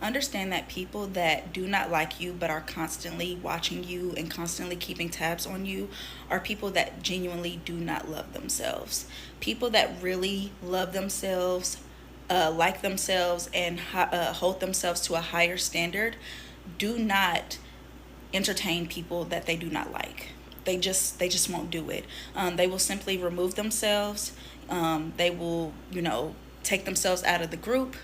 Understand that people that do not like you but are constantly watching you and constantly keeping tabs on you are people that genuinely do not love themselves. People that really love themselves, like themselves, and hold themselves to a higher standard do not entertain people that they do not like. They just won't do it. They will simply remove themselves. They will, take themselves out of the group.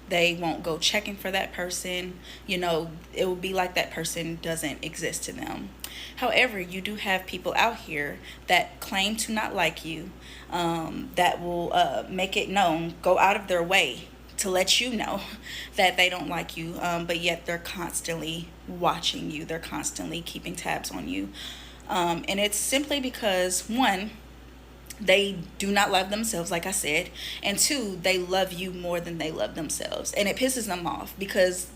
They won't go checking for that person. It will be like that person doesn't exist to them. However, you do have people out here that claim to not like you, that will make it known, go out of their way to let you know that they don't like you, but yet they're constantly watching you, they're constantly keeping tabs on you. And it's simply because, one, they do not love themselves, like I said, and two, they love you more than they love themselves, and it pisses them off because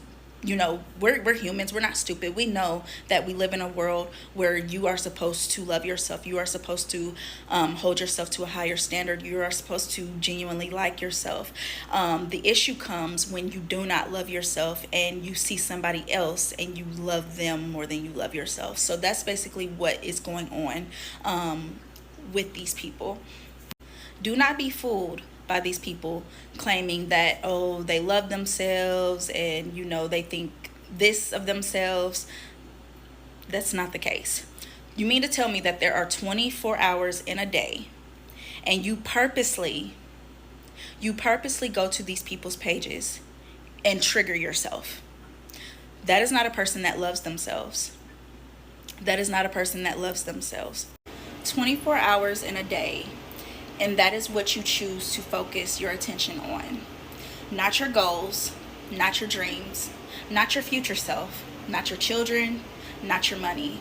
we're humans, we're not stupid. We know that we live in a world where you are supposed to love yourself, you are supposed to hold yourself to a higher standard, you are supposed to genuinely like yourself. The issue comes when you do not love yourself and you see somebody else and you love them more than you love yourself. So that's basically what is going on with these people. Do not be fooled by these people claiming that, oh, they love themselves and they think this of themselves. That's not the case. You mean to tell me that there are 24 hours in a day and you purposely go to these people's pages and trigger yourself? That is not a person that loves themselves. That is not a person that loves themselves. 24 hours in a day, and that is what you choose to focus your attention on. Not your goals, not your dreams, not your future self, not your children, not your money.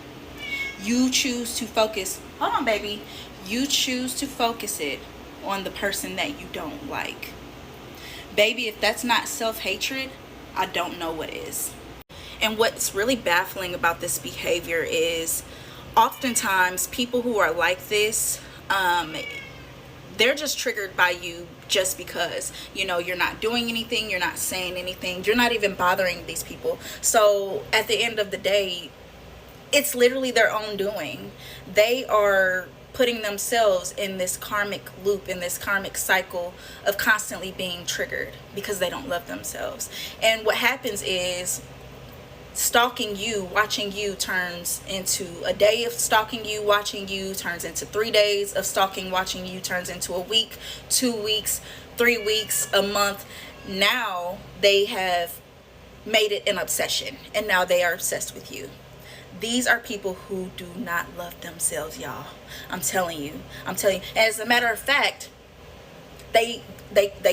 You choose to focus, hold on, baby. You choose to focus it on the person that you don't like. Baby, if that's not self-hatred, I don't know what is. And what's really baffling about this behavior is oftentimes people who are like this, they're just triggered by you just because you're not doing anything, you're not saying anything, you're not even bothering these people. So at the end of the day, it's literally their own doing. They are putting themselves in this karmic loop, in this karmic cycle of constantly being triggered because they don't love themselves. And what happens is, stalking you, watching you turns into a day of stalking you, watching you turns into 3 days of stalking, watching you turns into a week, 2 weeks, 3 weeks, a month. Now they have made it an obsession and now they are obsessed with you. These are people who do not love themselves, y'all. I'm telling you. As a matter of fact, they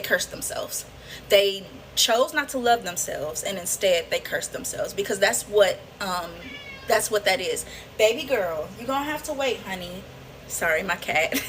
curse themselves. They chose not to love themselves and instead they curse themselves, because that's what that is. Baby girl, you're gonna have to wait, honey. Sorry, my cat.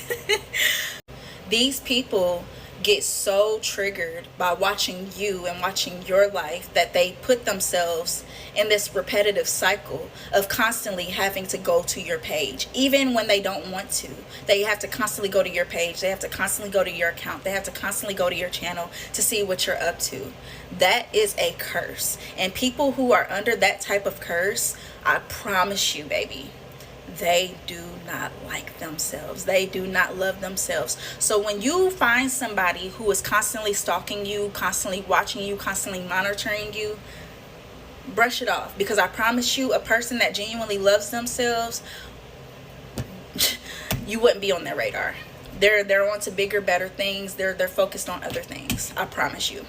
These people get so triggered by watching you and watching your life that they put themselves in this repetitive cycle of constantly having to go to your page, even when they don't want to. They have to constantly go to your page, they have to constantly go to your account, they have to constantly go to your channel to see what you're up to. That is a curse, and people who are under that type of curse, I promise you, baby, they do not like themselves. They do not love themselves. So when you find somebody who is constantly stalking you, constantly watching you, constantly monitoring you, brush it off, because I promise you, a person that genuinely loves themselves, you wouldn't be on their radar. They're on to bigger, better things. They're focused on other things. I promise you.